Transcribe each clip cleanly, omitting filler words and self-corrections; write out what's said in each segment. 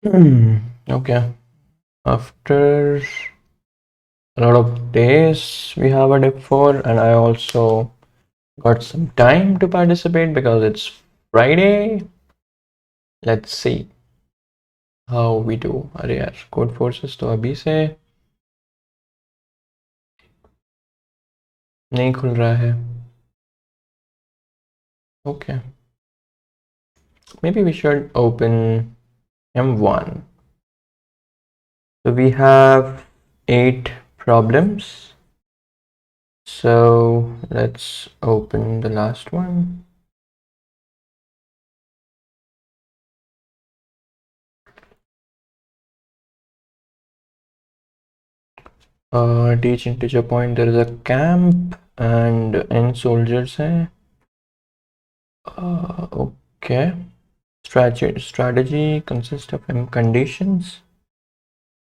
Okay. After a lot of days, we have a dip 4, and I also got some time to participate because it's Friday. Let's see how we do. अरे यार code forces तो अभी से नहीं खुल रहा है. Okay. Maybe we should open M1. So we have 8 problems. So let's open the last one. Teach integer point, there is a camp and n soldiers hai. Okay. Strategy consists of m conditions.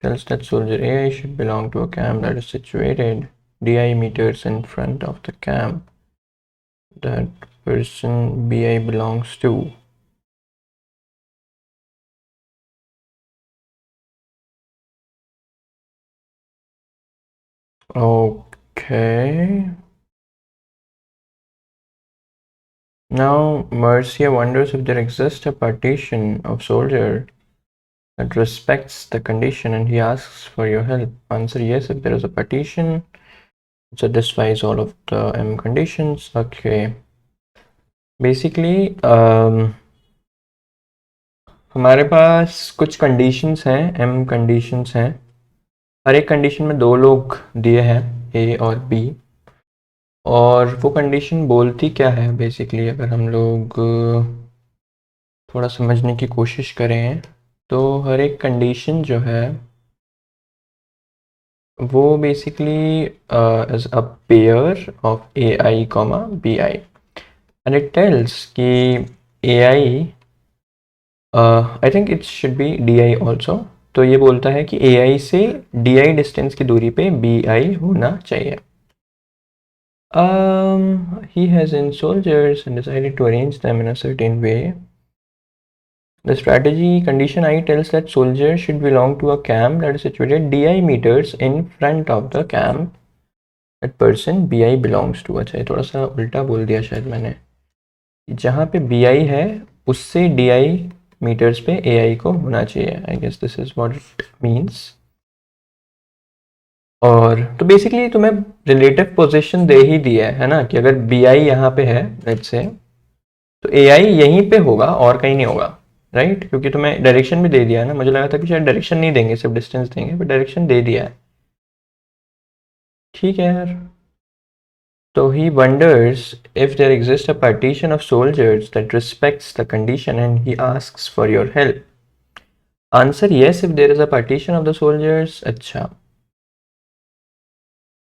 Tells that soldier A should belong to a camp that is situated di meters in front of the camp that person BI belongs to. Okay. Now Mercia wonders if there exists a partition of soldier that respects the condition and he asks for your help. Answer yes if there is a partition that satisfies all of the M conditions. Okay. Basically हमारे पास कुछ conditions हैं, M conditions हैं. हर एक condition में दो लोग दिए हैं, A और B. और वो कंडीशन बोलती क्या है बेसिकली, अगर हम लोग थोड़ा समझने की कोशिश करें तो हर एक कंडीशन जो है वो basically is a pair of AI, BI and it tells कि AI I think it should be DI also. तो ये बोलता है कि AI से DI डिस्टेंस की दूरी पे BI होना चाहिए. He has in soldiers and decided to arrange them in a certain way. The strategy condition I tells that soldiers should belong to a camp that is situated DI meters in front of the camp that person BI belongs to. अच्छा, थोड़ा सा उल्टा बोल दिया शायद मैंने. जहाँ पे BI है उससे DI मीटर्स पे AI को होना चाहिए. I guess this is what it means. और तो बेसिकली तुम्हें रिलेटिव पोजीशन दे ही दिया है ना, कि अगर BI यहाँ पे है लेट्स से, तो AI यहीं पे होगा और कहीं नहीं होगा, राइट? क्योंकि तुम्हें डायरेक्शन भी दे दिया है ना. मुझे लगा था कि शायद डायरेक्शन नहीं देंगे, सिर्फ डिस्टेंस देंगे, बट डायरेक्शन दे दिया है. ठीक है यार. So he wonders if there exists a partition of soldiers that respects the condition and he asks for your help. Answer yes if there is a partition of the soldiers. अच्छा.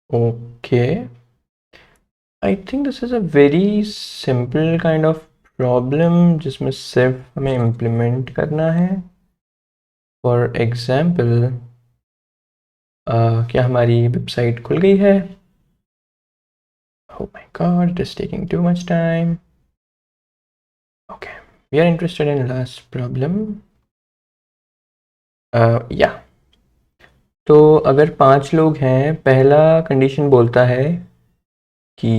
Okay. I think this is a very simple kind of problem जिसमें सिर्फ हमें implement करना है. For example, क्या हमारी website खुल गई है? Oh my god, it is taking too much time. Okay, we are interested in last problem. Yeah. तो अगर 5 लोग हैं, पहला कंडीशन बोलता है कि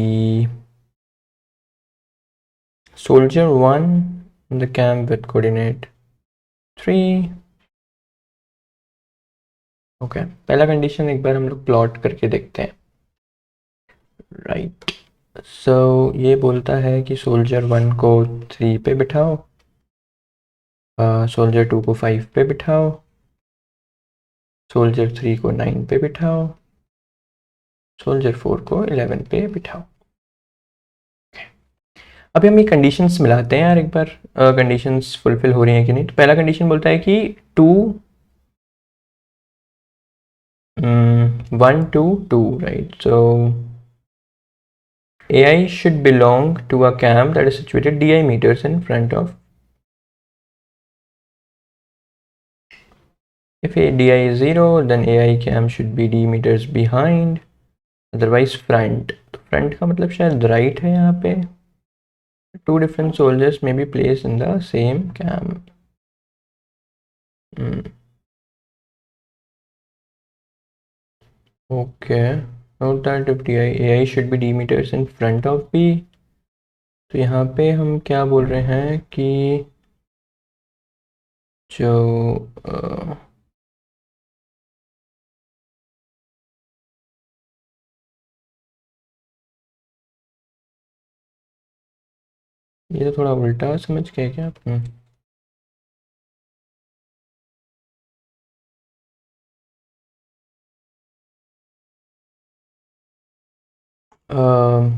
soldier 1 in the camp with coordinate 3. Okay, पहला कंडीशन एक बार हम लोग प्लॉट करके देखते हैं. राइट. सो ये बोलता है कि सोल्जर 1 को 3 पे बिठाओ, सोल्जर 2 को 5 पे बिठाओ, सोल्जर 3 को 9 पे बिठाओ, सोल्जर 4 को 11 पे बिठाओ. अभी हम ये कंडीशंस मिलाते हैं यार एक बार, कंडीशंस फुलफिल हो रही हैं कि नहीं. तो पहला कंडीशन बोलता है कि 1 2 2, right? So AI should belong to a camp that is situated DI meters in front of. If DI is 0, then AI camp should be D meters behind, otherwise front. तो front का मतलब शायद right है यहाँ पे. Two different soldiers may be placed in the same camp. Okay, note that if AI should be d meters in front of B। तो यहाँ पे हम क्या बोल रहे हैं कि जो ये तो थोड़ा उल्टा समझ गए क्या आप?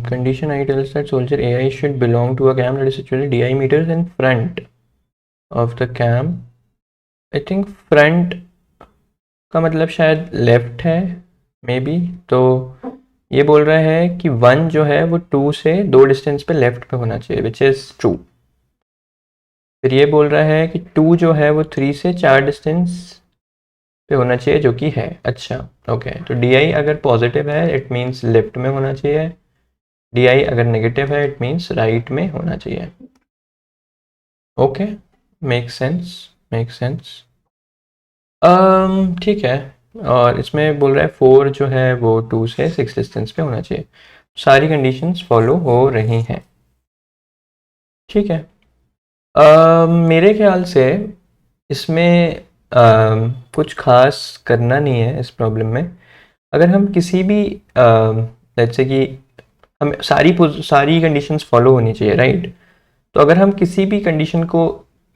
Condition I tells that soldier AI should belong to a cam that is situated DI meters in front of the cam। I think front का मतलब शायद लेफ्ट है, मे बी। तो ये बोल रहा है कि वन जो है वो टू से दो डिस्टेंस पे लेफ्ट पे होना चाहिए, विच इज़ ट्रू। फिर ये बोल रहा है कि टू जो है वो थ्री से चार डिस्टेंस पे होना चाहिए, जो कि है। अच्छा, ओके। तो डी आई अगर पॉजिटिव है इट मीन्स लेफ्ट में होना चाहिए, डी आई अगर नेगेटिव है इट मीन्स राइट में होना चाहिए। Okay, make sense, make sense. ठीक है। और इसमें बोल रहा है फोर जो है वो टू से सिक्स डिस्टेंस पे होना चाहिए। सारी कंडीशंस फॉलो हो रही हैं, ठीक है। मेरे ख्याल से इसमें कुछ खास करना नहीं है इस प्रॉब्लम में। अगर हम किसी भी लेट्स से कि हम सारी कंडीशंस फॉलो होनी चाहिए, राइट। तो अगर हम किसी भी कंडीशन को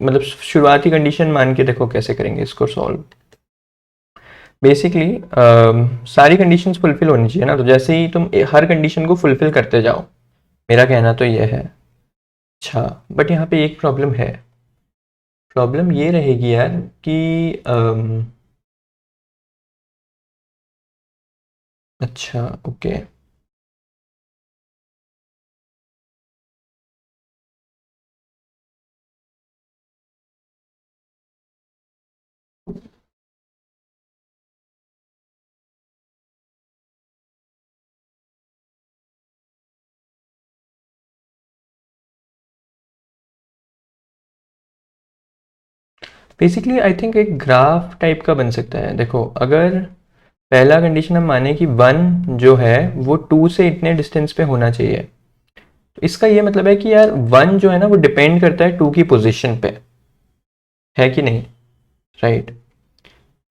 मतलब शुरुआती कंडीशन मान के देखो कैसे करेंगे इसको सॉल्व। बेसिकली सारी कंडीशंस फुलफिल होनी चाहिए ना, तो जैसे ही तुम हर कंडीशन को फुलफिल करते जाओ, मेरा कहना तो ये है। अच्छा, बट यहाँ पे एक प्रॉब्लम है। प्रॉब्लम ये रहेगी यार कि अच्छा, ओके। बेसिकली आई थिंक एक ग्राफ टाइप का बन सकता है। देखो, अगर पहला कंडीशन हम माने कि वन जो है वो टू से इतने डिस्टेंस पे होना चाहिए, तो इसका ये मतलब है कि यार वन जो है ना वो डिपेंड करता है टू की पोजीशन पे, है कि नहीं, राइट।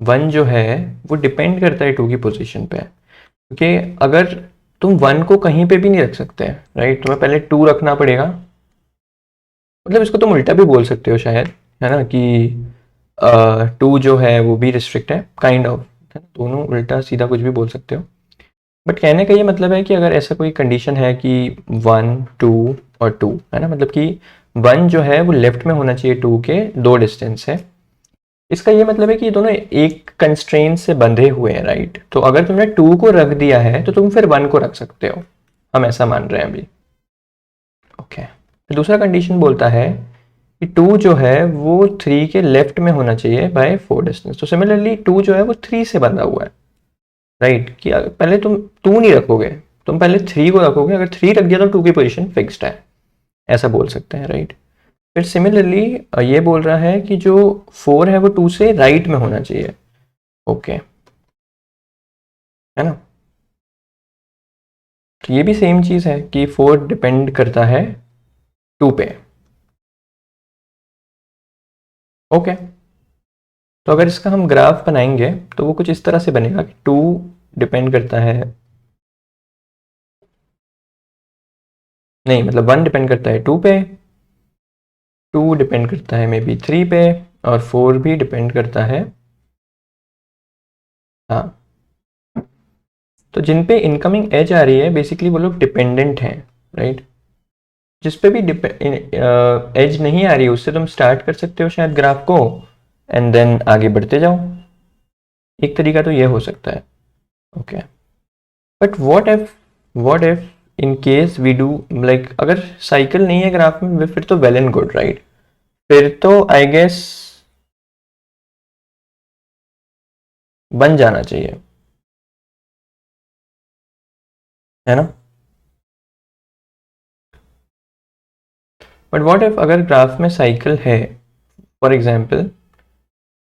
वन जो है वो डिपेंड करता है टू की पोजीशन पे, क्योंकि अगर तुम वन को कहीं पे भी नहीं रख सकते, राइट, तुम्हें पहले टू रखना पड़ेगा। मतलब इसको तुम उल्टा भी बोल सकते हो शायद, है ना, कि टू जो है वो भी रिस्ट्रिक्ट है, काइंड ऑफ। दोनों उल्टा सीधा कुछ भी बोल सकते हो। बट कहने का ये मतलब है कि अगर ऐसा कोई कंडीशन है कि वन टू और टू, है ना, मतलब कि वन जो है वो लेफ्ट में होना चाहिए टू के दो डिस्टेंस है, इसका ये मतलब है कि ये दोनों एक कंस्ट्रेंट से बंधे हुए हैं, राइट। तो अगर तुमने टू को रख दिया है तो तुम फिर वन को रख सकते हो, हम ऐसा मान रहे हैं अभी। ओके, फिर दूसरा कंडीशन बोलता है कि टू जो है वो थ्री के लेफ्ट में होना चाहिए बाय फोर डिस्टेंस। तो सिमिलरली टू जो है वो थ्री से बंधा हुआ है, राइट। कि पहले तुम टू नहीं रखोगे, तुम पहले थ्री को रखोगे। अगर थ्री रख दिया तो टू की पोजीशन फिक्स्ड है, ऐसा बोल सकते हैं, राइट। फिर सिमिलरली ये बोल रहा है कि जो फोर है वो टू से राइट में होना चाहिए, ओके, है ना। तो ये भी सेम चीज है कि फोर डिपेंड करता है टू पे, ओके। तो अगर इसका हम ग्राफ बनाएंगे तो वो कुछ इस तरह से बनेगा कि टू डिपेंड करता है, नहीं मतलब वन डिपेंड करता है टू पे, टू डिपेंड करता है मे बी थ्री पे, और फोर भी डिपेंड करता है, हाँ। तो जिन पे इनकमिंग एज आ रही है बेसिकली वो लोग डिपेंडेंट हैं, राइट। जिस पे भी एज नहीं आ रही है उससे तुम स्टार्ट कर सकते हो शायद ग्राफ को, एंड देन आगे बढ़ते जाओ। एक तरीका तो ये हो सकता है, okay. But what if in case we do, like अगर साइकिल नहीं है ग्राफ में फिर तो वेल एंड गुड, राइट। फिर तो आई गेस बन जाना चाहिए, है ना। बट व्हाट इफ अगर ग्राफ में साइकिल है, फॉर एग्जाम्पल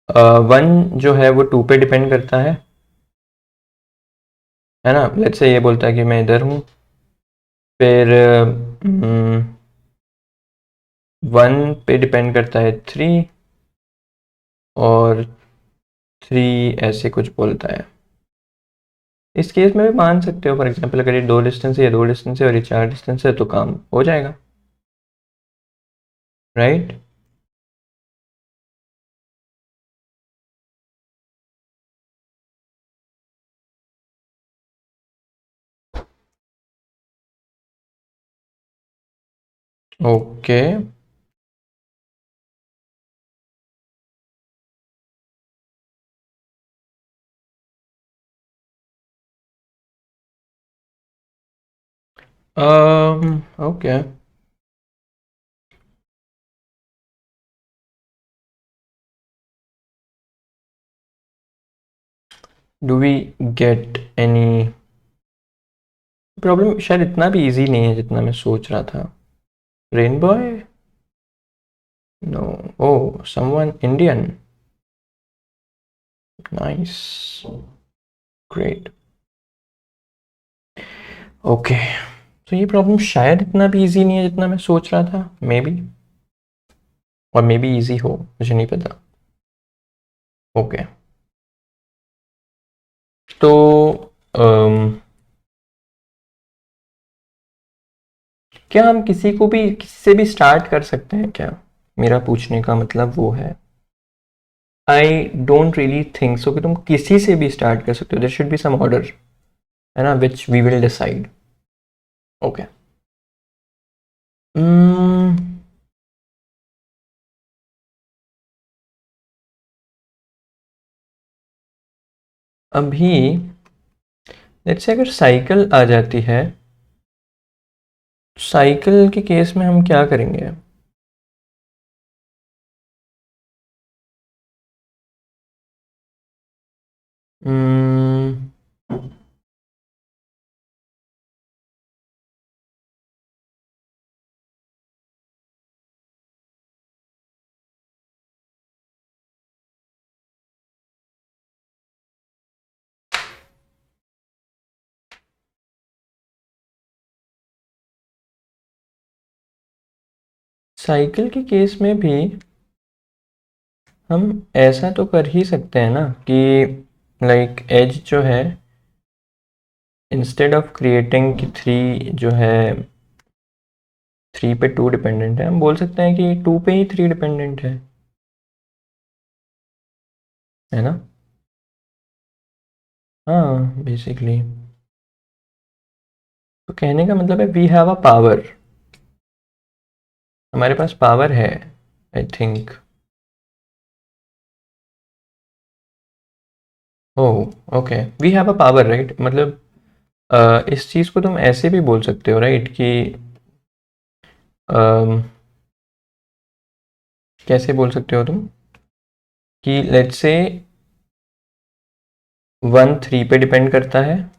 वन जो है वो टू पे डिपेंड करता है ना। लेट्स से ये बोलता है कि मैं इधर हूँ, फिर वन पे डिपेंड करता है थ्री, और थ्री ऐसे कुछ बोलता है। इस केस में भी मान सकते हो, फॉर एग्जांपल अगर ये दो डिस्टेंस है, ये दो डिस्टेंस है और ये चार डिस्टेंस है, तो काम हो जाएगा, right. Okay, okay, do we get any problem? शायद इतना भी इजी नहीं है जितना मैं सोच रहा था। रेनबो है? No. Oh, someone Indian, nice, great, okay. तो ये प्रॉब्लम शायद इतना भी इजी नहीं है जितना मैं सोच रहा था, मे बी, और मे बी ईजी हो, मुझे नहीं पता। ओके, तो क्या हम किसी को भी किसी से भी स्टार्ट कर सकते हैं क्या? मेरा पूछने का मतलब वो है, I don't really think so कि तुम किसी से भी स्टार्ट कर सकते हो। There should be some order, है ना, which we will decide. Okay, अभी लेट्स से अगर साइकिल आ जाती है, साइकिल के केस में हम क्या करेंगे? साइकिल के केस में भी हम ऐसा तो कर ही सकते हैं ना कि लाइक एज जो है, इंस्टेड ऑफ क्रिएटिंग कि थ्री जो है, थ्री पे टू डिपेंडेंट है, हम बोल सकते हैं कि टू पे ही थ्री डिपेंडेंट है ना। हाँ, बेसिकली तो कहने का मतलब है वी हैव अ पावर, हमारे पास पावर है, I think. Oh, okay, we have a power, right. मतलब इस चीज़ को तुम ऐसे भी बोल सकते हो, राइट, कि अम, कैसे बोल सकते हो तुम कि लेट्स से वन थ्री पे डिपेंड करता है,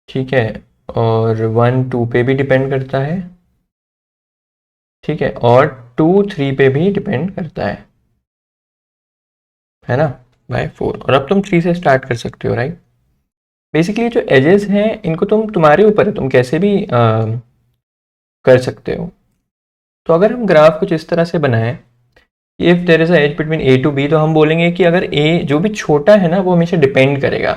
ठीक है, और वन टू पे भी डिपेंड करता है, ठीक है, और टू थ्री पे भी डिपेंड करता है ना, बाय फोर। और अब तुम थ्री से स्टार्ट कर सकते हो, राइट। बेसिकली जो एजेस हैं इनको तुम्हारे ऊपर है, तुम कैसे भी कर सकते हो। तो अगर हम ग्राफ कुछ इस तरह से बनाएं, if there is a edge between A to B, तो हम बोलेंगे कि अगर ए जो भी छोटा है ना वो हमेशा डिपेंड करेगा।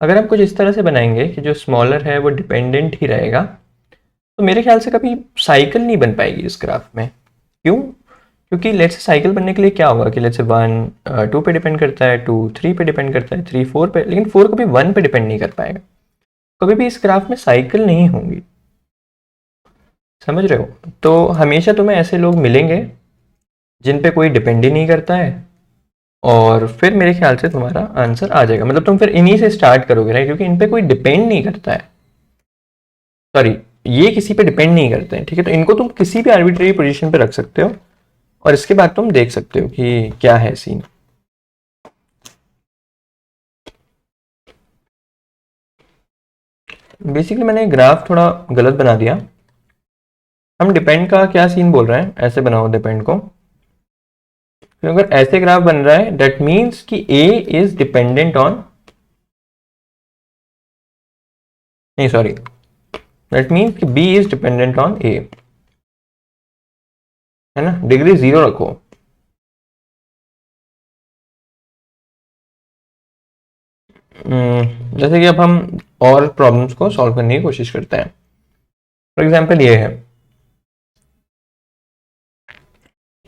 अगर हम कुछ इस तरह से बनाएंगे कि जो स्मॉलर है वो डिपेंडेंट ही रहेगा, तो मेरे ख्याल से कभी साइकिल नहीं बन पाएगी इस ग्राफ में। क्यों? क्योंकि लेट्स से साइकिल बनने के लिए क्या होगा कि लेट्स से वन टू पे डिपेंड करता है, टू थ्री पे डिपेंड करता है, थ्री फोर पे, लेकिन फोर कभी वन पे डिपेंड नहीं कर पाएगा। कभी भी इस ग्राफ में साइकिल नहीं होंगी, समझ रहे हो। तो हमेशा तुम्हें ऐसे लोग मिलेंगे जिन पे कोई डिपेंड ही नहीं करता है, और फिर मेरे ख्याल से तुम्हारा आंसर आ जाएगा। मतलब तुम फिर इन्हीं से स्टार्ट करोगे, राइट, क्योंकि इन पे कोई डिपेंड नहीं करता है। सॉरी, ये किसी पे डिपेंड नहीं करते हैं, ठीक है। तो इनको तुम किसी भी आर्बिट्रेरी पोजीशन पे रख सकते हो, और इसके बाद तुम देख सकते हो कि क्या है सीन। बेसिकली मैंने ग्राफ थोड़ा गलत बना दिया। हम डिपेंड का क्या सीन बोल रहे हैं, ऐसे बनाओ डिपेंड को तो अगर ऐसे ग्राफ बन रहा है दैट मीन्स कि ए इज डिपेंडेंट ऑन, नहीं सॉरी, दैट मीन्स कि बी इज डिपेंडेंट ऑन ए, है ना, डिग्री 0 रखो। जैसे कि अब हम और प्रॉब्लम्स को सॉल्व करने की कोशिश करते हैं। फॉर एग्जाम्पल ये है,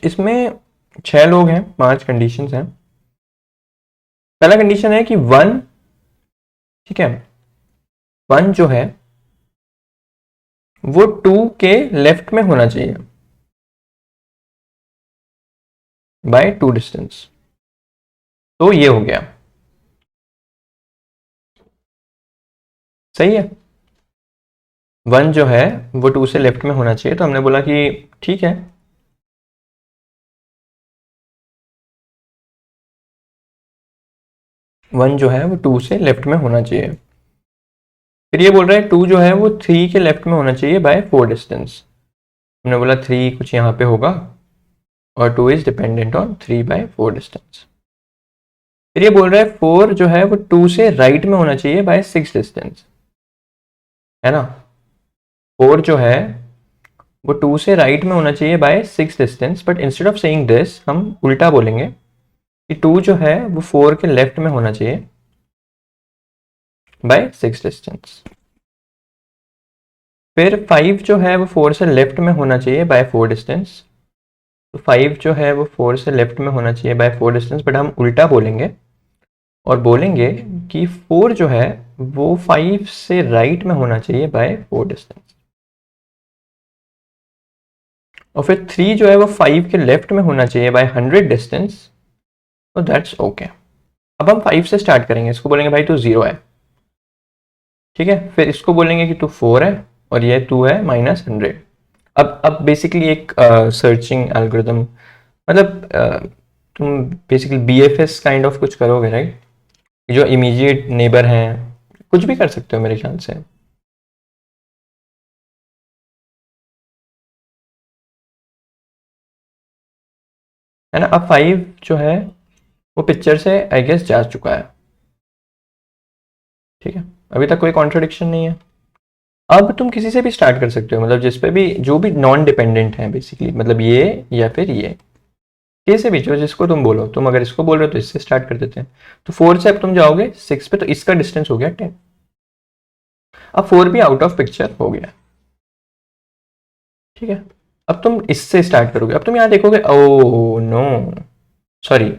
इसमें 6 लोग हैं, 5 कंडीशंस हैं। पहला कंडीशन है कि 1, ठीक है, 1 जो है वो 2 के लेफ्ट में होना चाहिए बाय 2 डिस्टेंस। तो ये हो गया, सही है। 1 जो है वो 2 से लेफ्ट में होना चाहिए, तो हमने बोला कि ठीक है, वन जो है वो 2 से लेफ्ट में होना चाहिए। फिर ये बोल रहा है 2 जो है वो 3 के लेफ्ट में होना चाहिए बाय 4 डिस्टेंस। हमने बोला 3 कुछ यहाँ पे होगा और 2 is dependent on 3 by 4 distance. फिर ये बोल रहा है 4 जो है वो 2 से राइट में होना चाहिए बाय 6 डिस्टेंस, है ना। 4 जो है वो 2 से राइट में होना चाहिए by 6 distance, but instead of saying this हम उल्टा बोलेंगे कि 2 जो है वो 4 के लेफ्ट में होना चाहिए बाय 6 डिस्टेंस। फिर 5 जो है वो 4 से लेफ्ट में होना चाहिए बाय 4 डिस्टेंस। तो 5 जो है वो 4 से लेफ्ट में होना चाहिए बाय 4 डिस्टेंस, बट हम उल्टा बोलेंगे और बोलेंगे कि 4 जो है वो 5 से राइट में होना चाहिए बाय 4 डिस्टेंस। और फिर 3 जो है वो 5 के लेफ्ट में होना चाहिए बाय 100 डिस्टेंस। तो दैट्स ओके। अब हम 5 से स्टार्ट करेंगे, इसको बोलेंगे भाई तू 0 है, ठीक है। फिर इसको बोलेंगे कि तू 4 है और ये 2 है -100। अब बेसिकली एक सर्चिंग एल्गोरिदम, मतलब तुम बेसिकली BFS काइंड ऑफ कुछ करोगे, राइट। जो इमीडिएट नेबर हैं, कुछ भी कर सकते हो मेरे ख्याल से। है ना। अब 5 जो है वो पिक्चर से आई गेस जा चुका है, ठीक है। अभी तक कोई कॉन्ट्रडिक्शन नहीं है। अब तुम किसी से भी स्टार्ट कर सकते हो, मतलब जिस पे भी, जो भी नॉन डिपेंडेंट है बेसिकली, मतलब ये या फिर ये, कैसे भी, जो जिसको तुम बोलो। तुम अगर इसको बोल रहे हो तो इससे स्टार्ट कर देते हैं। तो 4 से अब तुम जाओगे 6 पे, तो इसका डिस्टेंस हो गया 10। अब 4 भी आउट ऑफ पिक्चर हो गया, ठीक है। अब तुम इससे स्टार्ट करोगे, अब तुम यहाँ देखोगे, ओ नो सॉरी,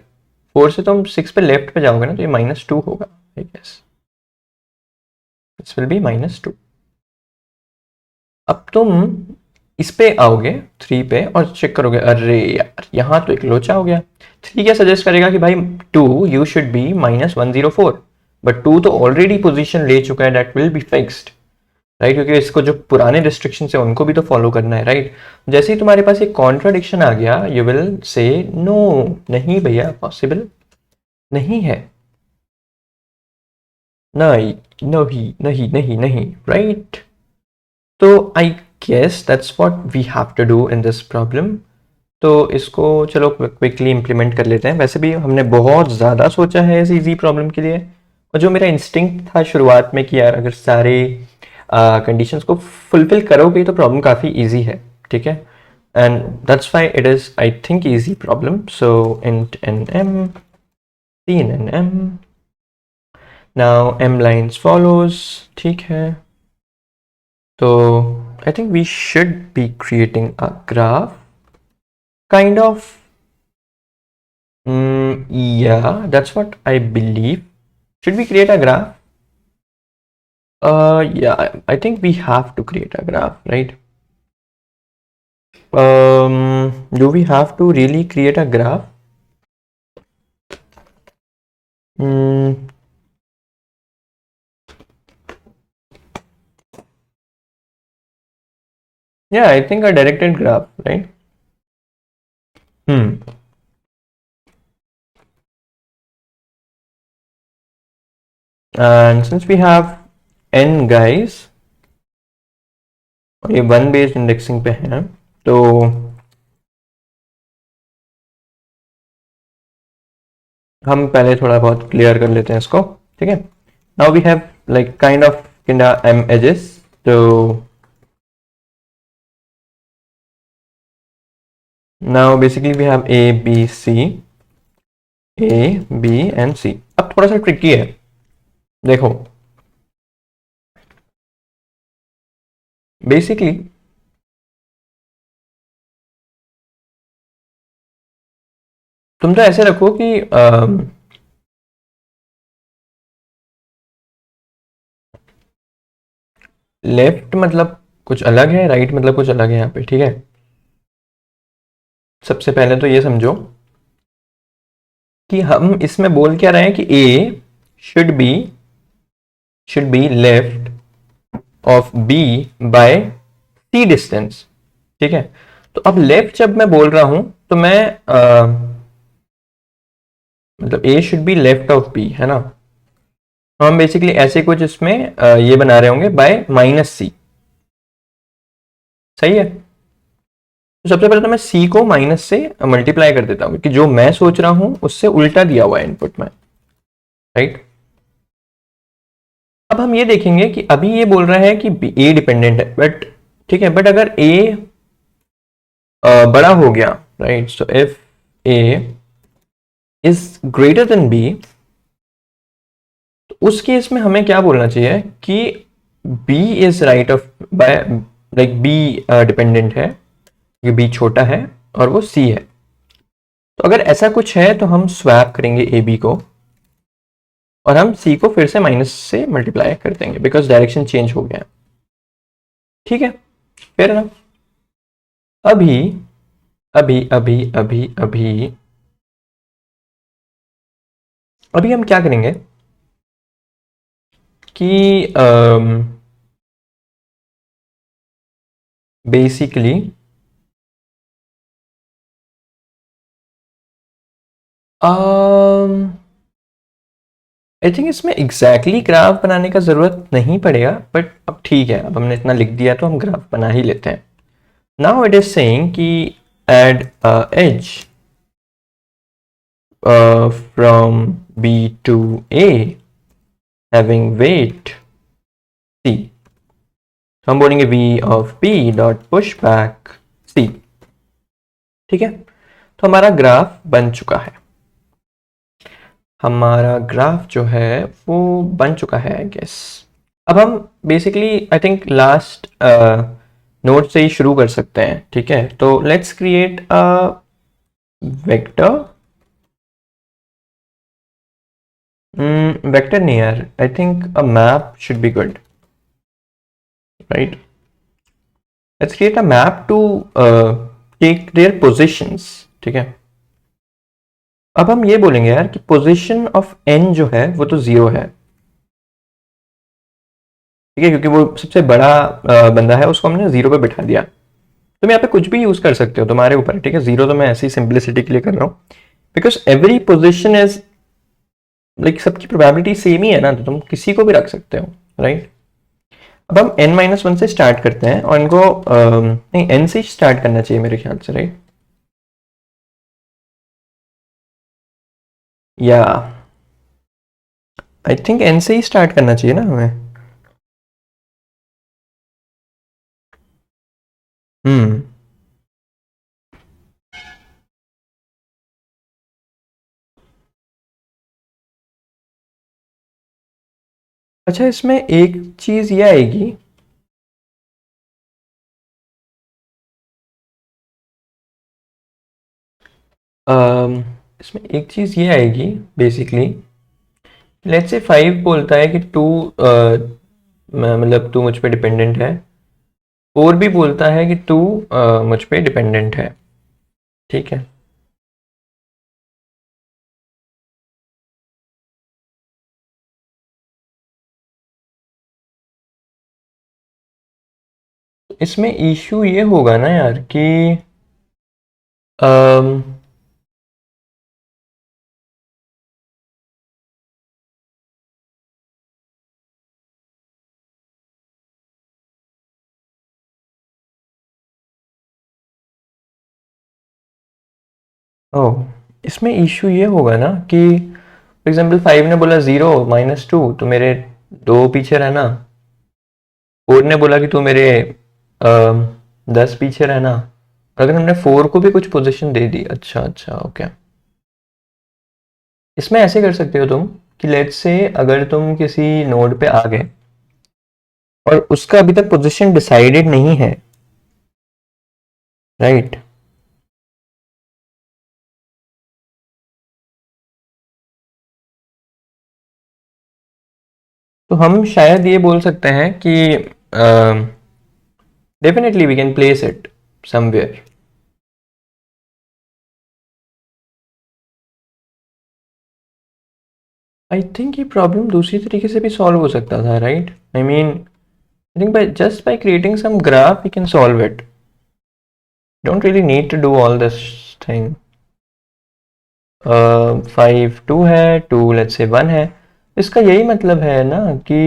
4 से तुम 6 पे लेफ्ट पे जाओगे ना, तो ये -2 होगा I guess, this will be -2। अब तुम इस पे आओगे 3 पे और चेक करोगे, अरे यार यहाँ तो एक लोचा हो गया। 3 क्या सजेस्ट करेगा कि भाई 2 यू शुड बी -104, बट 2 तो ऑलरेडी पोजीशन ले चुका है, that will be fixed, right, क्योंकि इसको जो पुराने रिस्ट्रिक्शन है उनको भी तो फॉलो करना है, राइट। जैसे ही तुम्हारे पास एक कॉन्ट्राडिक्शन आ गया, यू विल से नो, नहीं भैया पॉसिबल नहीं है, नहीं नहीं नहीं नहीं नहीं, राइट। तो I guess that's what we have to do in this problem. तो इसको चलो क्विकली इम्प्लीमेंट कर लेते हैं। वैसे भी हमने बहुत ज़्यादा सोचा है इस इजी प्रॉब्लम के लिए, और जो मेरा इंस्टिंक्ट था शुरुआत में कि यार अगर सारे कंडीशंस को फुलफिल करोगे तो प्रॉब्लम काफ़ी इजी है, ठीक है। And that's why it is I think easy problem. So int N M, तीन N M, now M lines follows, ठीक है। तो I think we should be creating a graph kind of. Yeah, that's what I believe. Should we create a graph? Yeah, I think we have to create a graph, right? Do we have to really create a graph? Mm, yeah, I think a directed graph, right? Hmm. And since we have n guys, ये one based indexing पे है, तो हम पहले थोड़ा बहुत clear कर लेते हैं इसको, ठीक है। Now we have like kind of M edges, तो now basically we have A B C, A B and C. अब थोड़ा सा ट्रिकी है, देखो बेसिकली तुम तो ऐसे रखो कि लेफ्ट मतलब कुछ अलग है, राइट मतलब कुछ अलग है यहाँ पे, ठीक है। सबसे पहले तो ये समझो कि हम इसमें बोल क्या रहे हैं कि A should be left of B by C distance, ठीक है। तो अब लेफ्ट जब मैं बोल रहा हूं तो मैं मतलब A should be left of B, है ना। तो हम बेसिकली ऐसे कुछ इसमें ये बना रहे होंगे बाय माइनस सी, सही है। तो सबसे पहले तो मैं सी को माइनस से मल्टीप्लाई कर देता हूँ, क्योंकि जो मैं सोच रहा हूं उससे उल्टा दिया हुआ है इनपुट में, राइट। अब हम ये देखेंगे कि अभी ये बोल रहा है कि ए डिपेंडेंट है, बट ठीक है, बट अगर ए बड़ा हो गया, right, so if A is greater than B, तो उस केस में हमें क्या बोलना चाहिए कि B is right of by, like B dependent है, ये बी छोटा है और वो सी है। तो अगर ऐसा कुछ है तो हम स्वैप करेंगे ए बी को, और हम सी को फिर से माइनस से मल्टीप्लाई कर देंगे, बिकॉज डायरेक्शन चेंज हो गया है, ठीक है। फिर ना अभी अभी अभी अभी अभी अभी हम क्या करेंगे कि बेसिकली आई थिंक इसमें एग्जैक्टली ग्राफ बनाने का जरूरत नहीं पड़ेगा, बट अब ठीक है, अब हमने इतना लिख दिया तो हम ग्राफ बना ही लेते हैं। नाउ इट इज सेइंग कि add edge from B to A having weight C, हम बोलेंगे v of p dot push back c, ठीक है। तो हमारा ग्राफ बन चुका है, हमारा ग्राफ जो है वो बन चुका है, आई गेस। अब हम basically I think last node से ही शुरू कर सकते हैं, ठीक है। तो let's create a vector, vector नहीं यार, I think a map should be good, right. Let's create a map to take their positions, ठीक है। अब हम ये बोलेंगे यार कि पोजीशन ऑफ एन जो है वो तो जीरो है, ठीक है, क्योंकि वो सबसे बड़ा बंदा है, उसको हमने जीरो पे बिठा दिया। तुम यहाँ पे कुछ भी यूज कर सकते हो, तुम्हारे ऊपर है, ठीक है। जीरो तो मैं ऐसी सिंप्लिसिटी के लिए कर रहा हूँ, because every position is like सबकी प्रोबेबिलिटी सेम ही है ना, तो तुम किसी को भी रख सकते हो, राइट। अब हम n माइनस वन से स्टार्ट करते हैं और इनको नहीं, n से स्टार्ट करना चाहिए मेरे ख्याल से, राइट। या आई थिंक n से ही स्टार्ट करना चाहिए ना हमें। हम्म। अच्छा, इसमें एक चीज ये आएगी, इसमें एक चीज ये आएगी बेसिकली, लेट्स से 5 बोलता है कि टू मतलब तू मुझ पे डिपेंडेंट है, 4 भी बोलता है कि तू मुझ पे डिपेंडेंट है, ठीक है। इसमें इशू ये होगा ना यार कि अम, ओ इसमें इश्यू ये होगा ना कि फॉर एग्जाम्पल 5 ने बोला 0 -2, तो मेरे 2 पीछे रहना। 4 ने बोला कि तू मेरे 10 पीछे रहना। अगर हमने 4 को भी कुछ पोजीशन दे दी, अच्छा अच्छा ओके, इसमें ऐसे कर सकते हो तुम कि लेट्स से अगर तुम किसी नोड पे आ गए और उसका अभी तक पोजीशन डिसाइडेड नहीं है, राइट, तो हम शायद ये बोल सकते हैं कि definitely we can place it somewhere. I think ये प्रॉब्लम दूसरी तरीके से भी सॉल्व हो सकता था, right? I mean, I think by just by creating some graph we can solve it. Don't really need to do all this thing. 5 2 है, 2 let's say 1 है। इसका यही मतलब है ना कि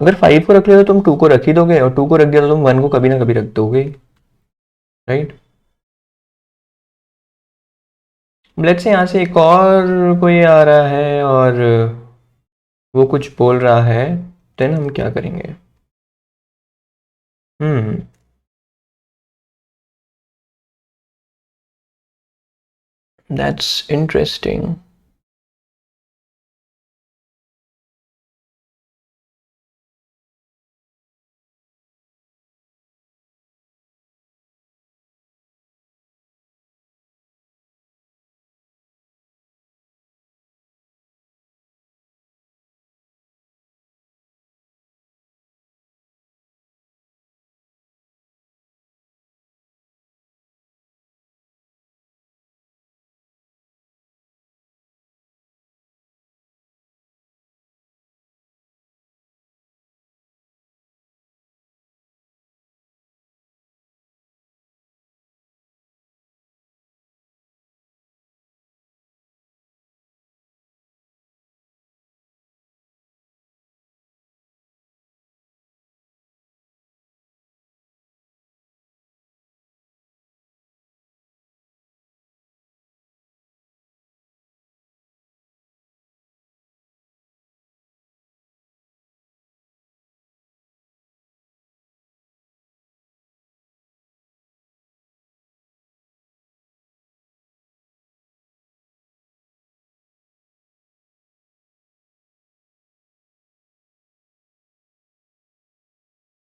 अगर 5 को रख लिया तो तुम 2 को रख ही दोगे, और 2 को रख दिया तो तुम 1 को कभी ना कभी रख दोगे, राइट? लेट्स से यहाँ से एक और कोई आ रहा है और वो कुछ बोल रहा है, देन हम क्या करेंगे? Hmm, that's interesting.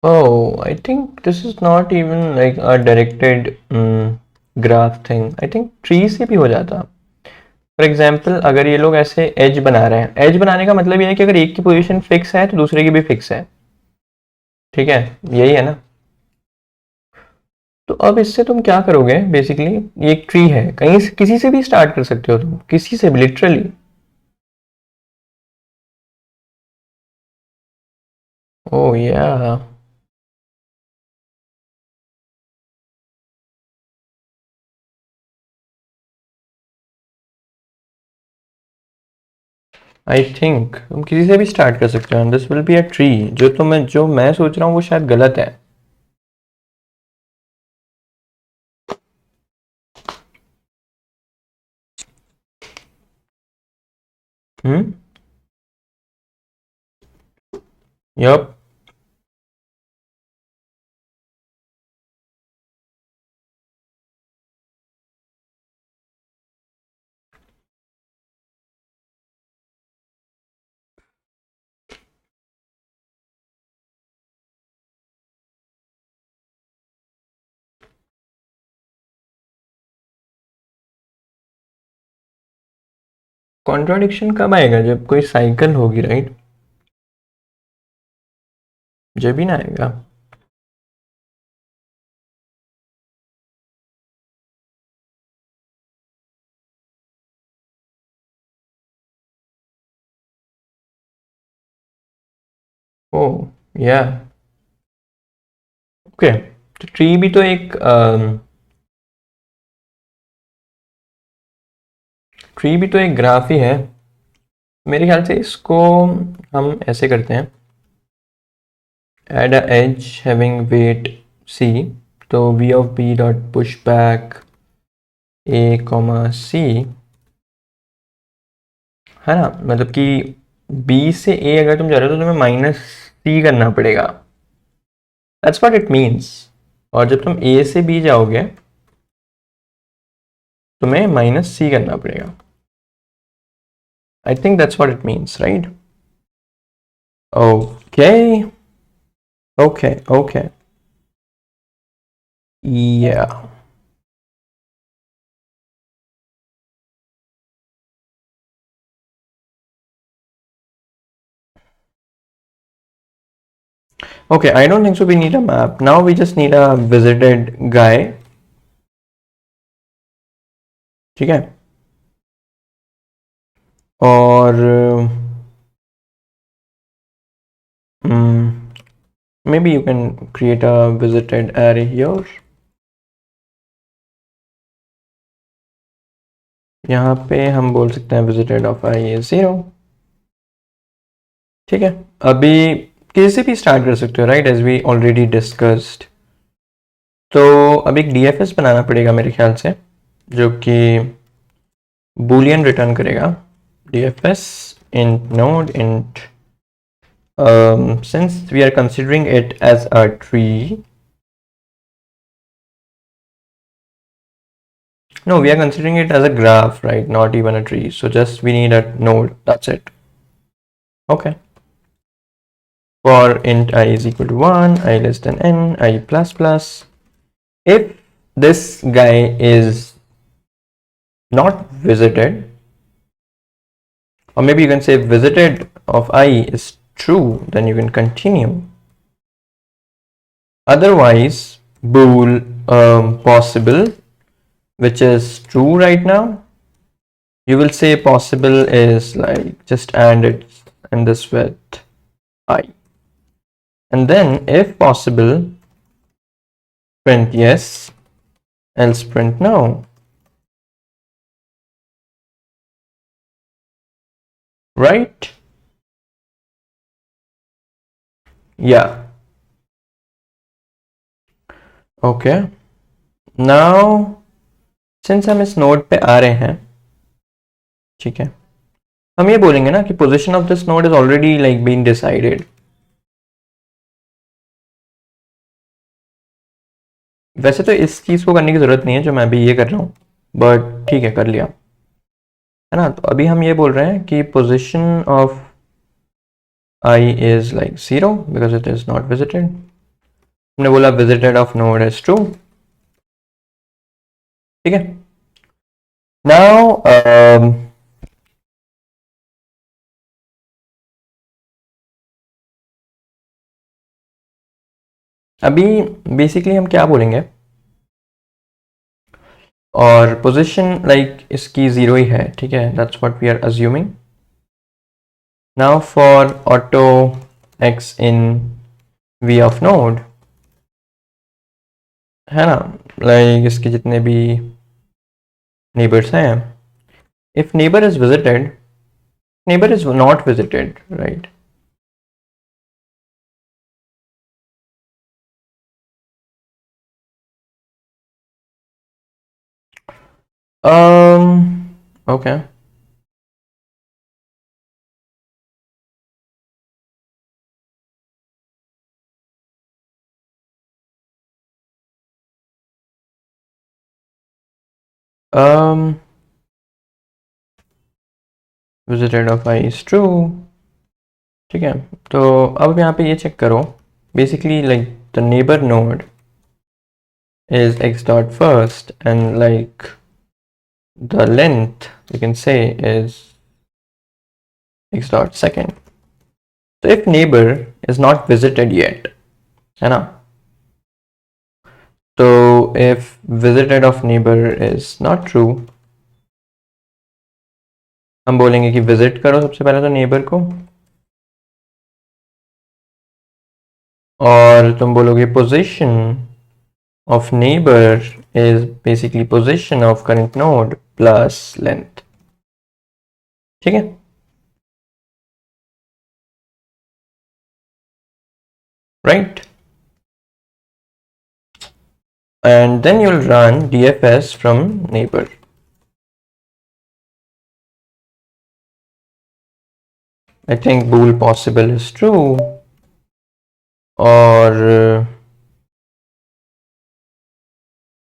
Oh, I think this is not even like a directed graph thing. I think tree से भी हो जाता। फॉर एग्जाम्पल अगर ये लोग ऐसे एज बना रहे हैं, एज बनाने का मतलब ये है कि अगर एक की पोजीशन फिक्स है तो दूसरे की भी फिक्स है, ठीक है, यही है ना? तो अब इससे तुम क्या करोगे बेसिकली, ये एक ट्री है, कहीं से किसी से भी स्टार्ट कर सकते हो तुम, किसी से भी लिटरली। ओह या, आई थिंक तुम किसी से भी स्टार्ट कर सकते हो, this will be a tree. जो मैं सोच रहा हूँ वो शायद गलत है। हम्म, यप। कॉन्ट्राडिक्शन कब आएगा? जब कोई साइकिल होगी, राइट? जब भी ना आएगा। ओह या, ओके। तो ट्री भी तो एक ट्री भी तो एक ग्राफ ही है मेरे ख्याल से। इसको हम ऐसे करते हैं, add a edge having weight C, तो v of b dot push back a comma c है ना, मतलब कि b से a अगर तुम जा रहे हो तो तुम्हें माइनस c करना पड़ेगा, दैट्स व्हाट इट मीन्स। और जब तुम a से b जाओगे तुम्हें माइनस c करना पड़ेगा। I think that's what it means, right? Okay. Okay. Yeah. Okay, I don't think so we need a map. Now we just need a visited guy. ठीक है, और maybe you can create a visited array here. यहाँ पे हम बोल सकते हैं visited of I is 0। ठीक है, अभी किसी से भी स्टार्ट कर सकते हो, right, as we already discussed. तो अब एक DFS बनाना पड़ेगा मेरे ख्याल से, जो कि boolean रिटर्न करेगा। DFS int node int since we are considering it as a tree, no, we are considering it as a graph, right, not even a tree, so just we need a node, that's it। Okay, for int I is equal to 1, I less than n, I plus plus, if this guy is not visited, or maybe you can say visited of I is true, then you can continue, otherwise bool possible, which is true right now, you will say possible is like just and it and this with I, and then if possible print yes, else print no, right? Yeah, okay, now since हम इस node पे आ रहे हैं, ठीक है, हम ये बोलेंगे ना कि position of this node is already like been decided. वैसे तो इस चीज को करने की जरूरत नहीं है जो मैं अभी ये कर रहा हूँ, बट ठीक है कर लिया, है ना। तो अभी हम ये बोल रहे हैं कि position of I is like 0 because it is not visited। हमने बोला visited of node is true, ठीक है। now अभी बेसिकली हम क्या बोलेंगे, और पोजीशन लाइक इसकी 0 ही है, ठीक है, that's what we are assuming. Now for auto x in v of node, है ना, लाइक इसके जितने भी नेबर्स हैं, if neighbor is visited, neighbor is not visited, right? Okay, visited of I is true, ठीक है। तो अब यहाँ पे ये चेक करो, basically like the neighbour node is x dot first and like the length you can say is x dot second। so if neighbor is not visited yet, है ना, तो if visited of neighbor is not true, हम बोलेंगे कि visit करो सबसे पहले तो नेबर को, और तुम बोलोगे position of neighbor is basically position of current node plus length, ठीक है। right, and then you'll run DFS from neighbor. I think bool possible is true, or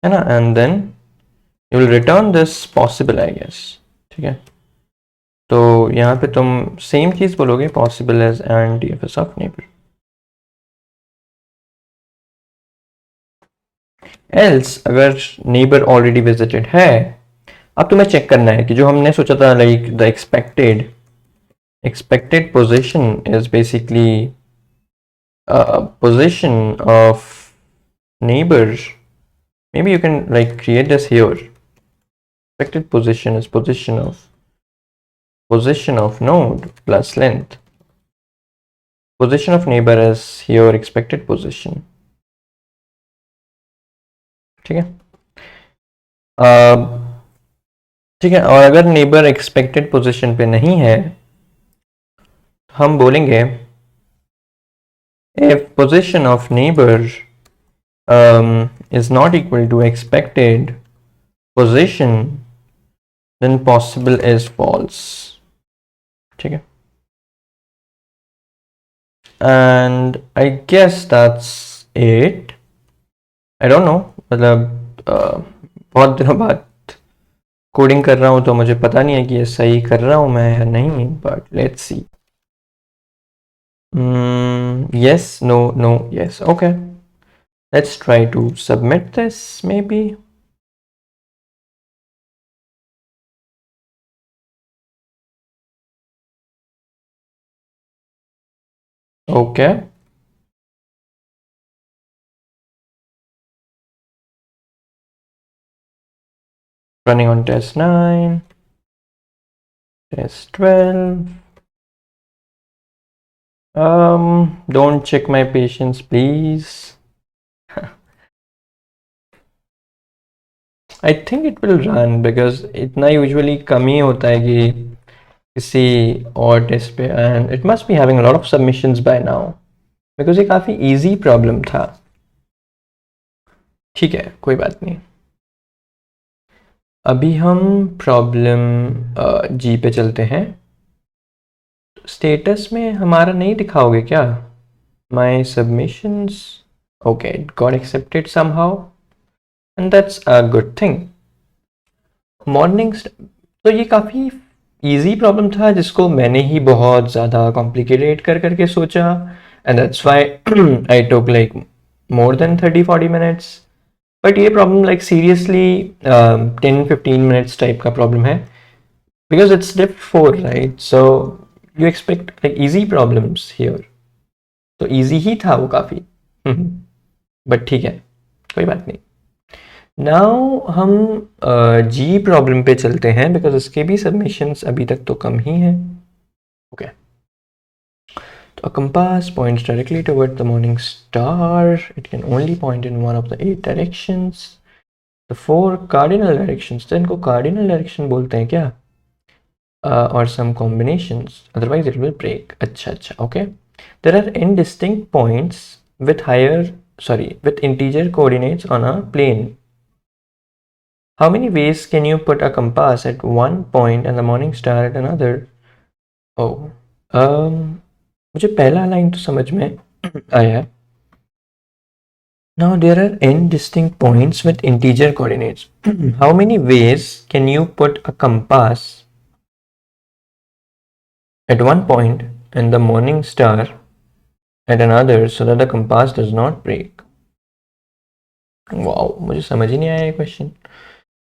and then you will return this possible, I guess. ठीक है, तो यहाँ पे तुम same चीज बोलोगे possible as and DFS of neighbor. Else अगर neighbor already visited है, अब तुम्हें चेक करना है कि जो हमने सोचा था like the expected position is basically position of neighbor. Maybe you can like create this here. Expected position is position of node plus length. Position of neighbor is here expected position. ठीक है, ठीक है, और अगर neighbour expected position पे नहीं है, हम बोलेंगे if position of neighbor is not equal to expected position, then possible is false. ठीक है, and I guess that's it. I don't know, मतलब बहुत दिनों बाद कोडिंग कर रहा हूँ तो मुझे पता नहीं है कि ये सही कर रहा हूँ मैं या नहीं, but let's see. Yes, no, yes. Okay, let's try to submit this maybe. Okay, running on test 9, test 12. Don't check my patience please. I think it will run because इतना usually कम ही होता है कि किसी और टेस्ट पे, and it must be having a lot of submissions by now because ये काफ़ी easy problem था. ठीक है, कोई बात नहीं. अभी हम प्रॉब्लम जी पे चलते हैं. स्टेटस में हमारा नहीं दिखाओगे क्या? My submissions. Okay, it got accepted somehow and that's a good thing. Morning, तो ये काफ़ी इजी प्रॉब्लम था जिसको मैंने ही बहुत ज़्यादा कॉम्प्लिकेटेड कर करके सोचा, and that's why I took like more than 30-40 minutes. But ये problem like seriously 10-15 minutes type का प्रॉब्लम है because it's diff 4, right? So you expect like easy problems here. तो easy ही था वो काफ़ी. बट ठीक है, कोई बात नहीं. नाउ हम जी प्रॉब्लम पे चलते हैं बिकॉज इसके भी सबमिशंस अभी तक तो कम ही हैं. ओके, तो a compass points directly toward the morning star. It can only point in one of the 8 directions. The 4 cardinal directions, तो इनको cardinal direction बोलते हैं क्या? Or some combinations, otherwise it will break. अच्छा, okay. There are n distinct points with with integer coordinates on a plane. How many ways can you put a compass at one point and the morning star at another? Oh, मुझे पहला line तो समझ में आया. Now there are n distinct points with integer coordinates. How many ways can you put a compass at one point and the morning star at another so that the compass does not break? Wow, मुझे समझ ही नहीं आया ये question.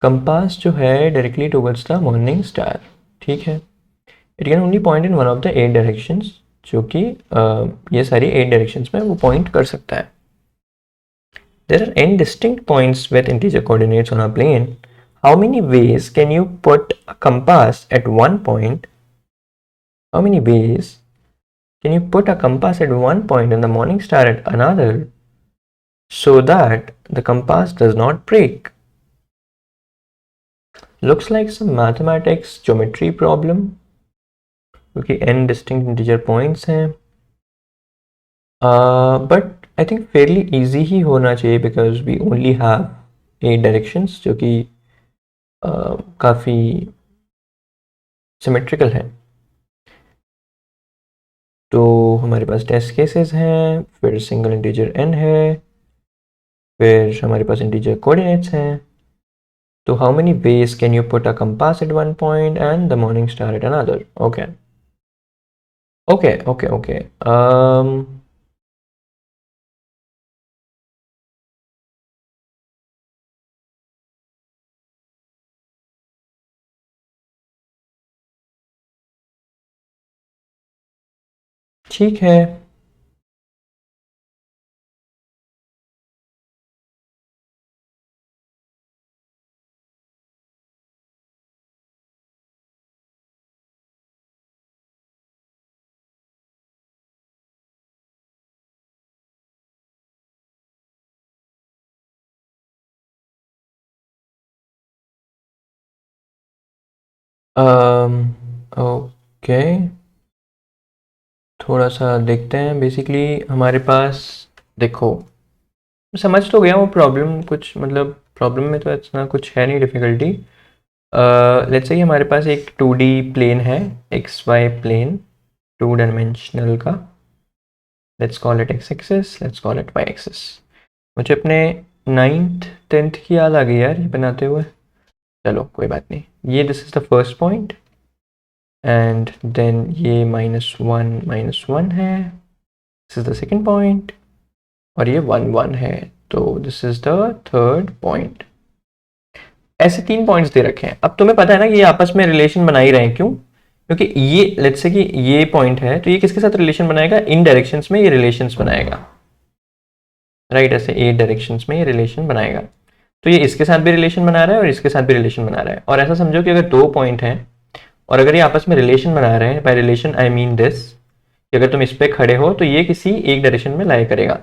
Compass जो है directly towards the morning star, ठीक है. It can only point in one of the 8 directions, जो कि ये सारी 8 डायरेक्शंस में वो पॉइंट कर सकता है. There are n distinct points with integer coordinates on a plane. How many ways can you put a compass at one point? How many ways can you put a compass at one point and the morning star at another so that the compass does not break? Looks like some mathematics geometry problem क्योंकि n distinct integer points हैं, but I think fairly easy ही होना चाहिए because we only have 8 directions जो कि काफ़ी symmetrical है। तो हमारे पास टेस्ट केसेस हैं, फिर सिंगल इंटीजर n है, फिर हमारे पास इंटीजर कोऑर्डिनेट्स हैं। तो how many ways can you put a compass at one point and the morning star at another? Okay. Okay. ठीक है। ओके, थोड़ा सा देखते हैं। बेसिकली हमारे पास, देखो, समझ तो गया वो प्रॉब्लम, कुछ मतलब प्रॉब्लम में तो इतना कुछ है नहीं डिफ़िकल्टी। लेट्स से हमारे पास एक 2D प्लेन है, एक्स वाई प्लेन, 2 डायमेंशनल का। Let's call it x axis, let's call it why axis. मुझे अपने 9th 10th की याद आ गई यार ये बनाते हुए। चलो कोई बात नहीं, ये this is the first point and then ये -1 है, this is the second point, और ये 1 है, तो this is the third point. ऐसे 3 पॉइंट्स दे रखे हैं। अब तुम्हें पता है ना कि ये आपस में रिलेशन बना ही रहे हैं, क्यों? क्योंकि ये लेट्स से कि ये पॉइंट है, तो ये किसके साथ रिलेशन बनाएगा? इन डायरेक्शंस में ये रिलेशंस बनाएगा, राइट? ऐसे 8 डायरेक्शंस में ये रिलेशन बनाएगा। तो ये इसके साथ भी रिलेशन बना रहा है और इसके साथ भी रिलेशन बना रहा है। और ऐसा समझो कि अगर 2 पॉइंट हैं और अगर ये आपस में रिलेशन बना रहे हैं, by relation I mean this, कि अगर तुम इस पे खड़े हो तो ये किसी एक डायरेक्शन में लाई करेगा।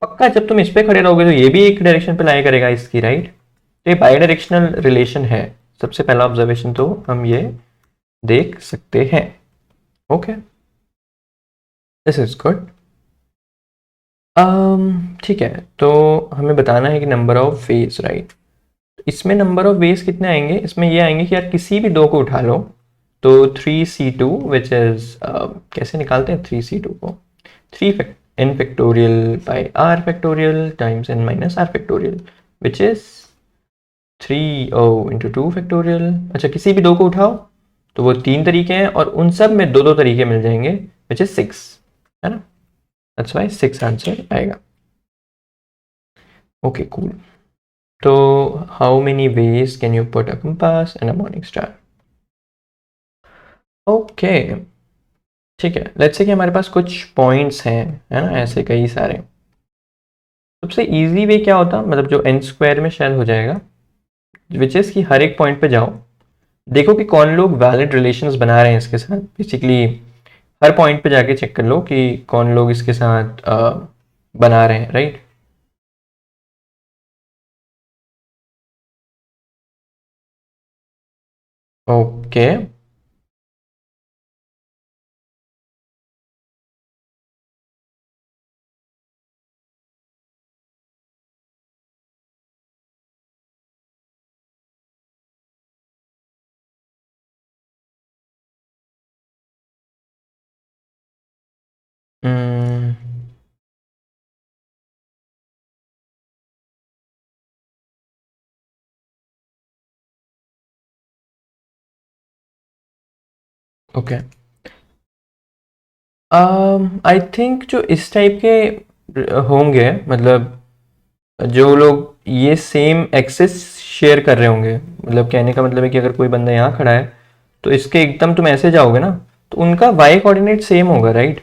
पक्का जब तुम इस पे खड़े रहोगे तो ये भी एक डायरेक्शन पे लाई करेगा इसकी, राइट? तो ये बाई डायरेक्शनल रिलेशन है। सबसे पहला ऑब्जर्वेशन तो हम ये देख सकते हैं। Okay, this is good. ठीक है, तो हमें बताना है कि नंबर ऑफ वेज, राइट? इसमें नंबर ऑफ वेज कितने आएंगे? इसमें ये आएंगे कि यार किसी भी दो को उठा लो, तो 3c2 विच इज, कैसे निकालते हैं 3c2 को? 3 n factorial by r factorial times n minus r factorial which is 3o into 2 factorial. अच्छा, किसी भी दो को उठाओ तो वो 3 तरीके हैं और उन सब में दो दो तरीके मिल जाएंगे विच इज 6, है ना? दैट्स वाई 6 आंसर आएगा। Okay cool. तो how many ways can you put a compass and a morning star? Okay, ठीक है। लेट्स से कि हमारे पास कुछ पॉइंट्स हैं, है ना, ऐसे कई सारे। सबसे इजी वे क्या होता, मतलब जो n स्क्वायर में शेल हो जाएगा, विच इज कि हर एक पॉइंट पे जाओ, देखो कि कौन लोग वैलिड रिलेशंस बना रहे हैं इसके साथ। बेसिकली हर पॉइंट पे जाके चेक कर लो कि कौन लोग इसके साथ बना रहे हैं, right? Okay, okay. I think जो इस टाइप के होंगे, मतलब जो लोग ये सेम एक्सेस शेयर कर रहे होंगे, मतलब कहने का मतलब है कि अगर कोई बंदा यहाँ खड़ा है तो इसके एकदम तुम ऐसे जाओगे ना, तो उनका वाई कोऑर्डिनेट सेम होगा, राइट?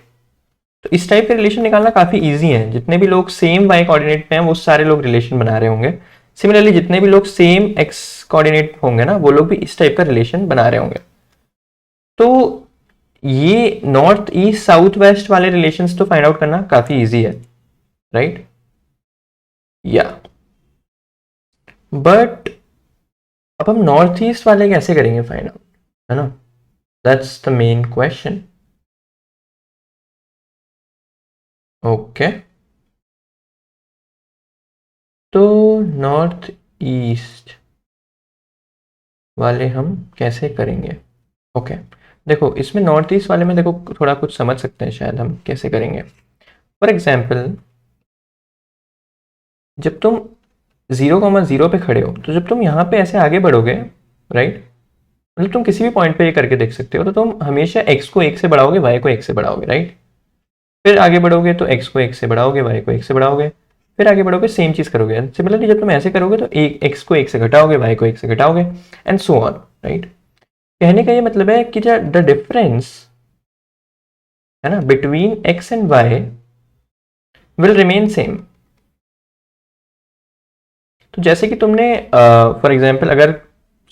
तो इस टाइप के रिलेशन निकालना काफ़ी ईजी है। जितने भी लोग सेम वाई कोऑर्डिनेट पे हैं वो सारे लोग रिलेशन बना रहे होंगे। सिमिलरली जितने भी लोग सेम एक्स कोऑर्डिनेट होंगे ना, वो लोग भी इस टाइप का रिलेशन बना रहे होंगे। तो ये नॉर्थ ईस्ट साउथ वेस्ट वाले रिलेशंस तो फाइंड आउट करना काफ़ी ईजी है, राइट? या बट अब हम नॉर्थ ईस्ट वाले कैसे करेंगे फाइंड आउट, है ना? That's the main question. Okay, तो नॉर्थ ईस्ट वाले हम कैसे करेंगे? ओके देखो, इसमें नॉर्थ ईस्ट वाले में देखो थोड़ा कुछ समझ सकते हैं शायद हम कैसे करेंगे। फॉर एग्जाम्पल, जब तुम 0,0 पे खड़े हो, तो जब तुम यहाँ पे ऐसे आगे बढ़ोगे, राइट, मतलब तुम किसी भी पॉइंट पे ये करके देख सकते हो, तो तुम हमेशा x को 1 से बढ़ाओगे, y को 1 से बढ़ाओगे, राइट। फिर आगे बढ़ोगे तो x को 1 से बढ़ाओगे, y को 1 से बढ़ाओगे, फिर आगे बढ़ोगे सेम चीज करोगे। सिमिलरली जब तुम ऐसे करोगे तो एक x को 1 से घटाओगे, y को 1 से घटाओगे, एंड सो ऑन, राइट। कहने का ये मतलब है कि द डिफरेंस है ना between x and y will remain same. तो जैसे कि तुमने फॉर एग्जाम्पल अगर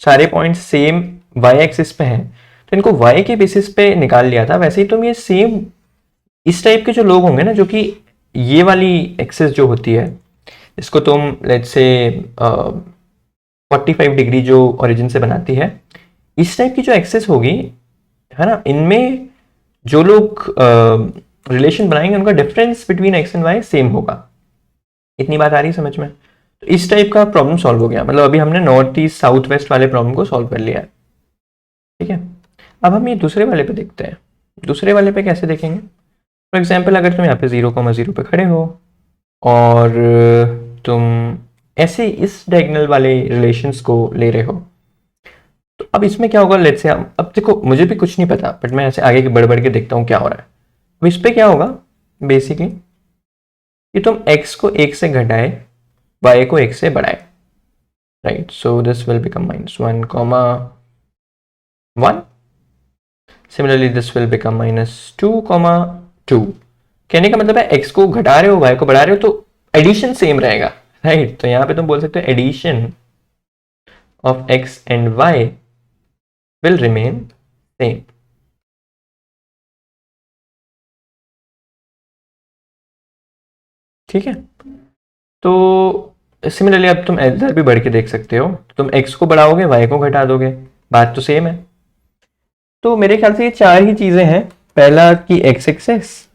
सारे पॉइंट सेम y एक्सिस पे हैं, तो इनको y के बेसिस पे निकाल लिया था, वैसे ही तुम ये सेम इस टाइप के जो लोग होंगे ना, जो कि ये वाली एक्सिस जो होती है, इसको तुम लेट्स से 45 डिग्री जो ओरिजिन से बनाती है, इस टाइप की जो एक्सिस होगी, है ना, इनमें जो लोग रिलेशन बनाएंगे उनका difference between X and Y same होगा। इतनी बात आ रही है समझ में? तो इस टाइप का प्रॉब्लम सॉल्व हो गया, मतलब अभी हमने नॉर्थ ईस्ट साउथ वेस्ट वाले प्रॉब्लम को सॉल्व कर लिया है। ठीक है, अब हम ये दूसरे वाले पे देखते हैं। दूसरे वाले पे कैसे देखेंगे? फॉर एग्जाम्पल, अगर तुम यहाँ पे 0,0 पे खड़े हो और तुम ऐसे इस डायगोनल वाले रिलेशंस को ले रहे हो, तो अब इसमें क्या होगा? लेट्स से अब देखो, मुझे भी कुछ नहीं पता, बट मैं ऐसे आगे के बढ़ बढ़ के देखता हूँ क्या हो रहा है। अब इस पे क्या होगा बेसिकली, कि तुम x को 1 से घटाए, y को 1 से बढ़ाए, right. So this will become -1,1। Similarly this will become -2,2। कहने का मतलब है x को घटा रहे हो, y को बढ़ा रहे हो, तो एडिशन सेम रहेगा, राइट। तो यहां पे तुम बोल सकते हो addition of x and y will remain same. ठीक है, तो सिमिलरली अब तुम इधर भी बढ़ के देख सकते हो, तुम x को बढ़ाओगे, y को घटा दोगे, बात तो सेम है। तो मेरे ख्याल से ये चार ही चीजें हैं। पहला कि x एक्सेस,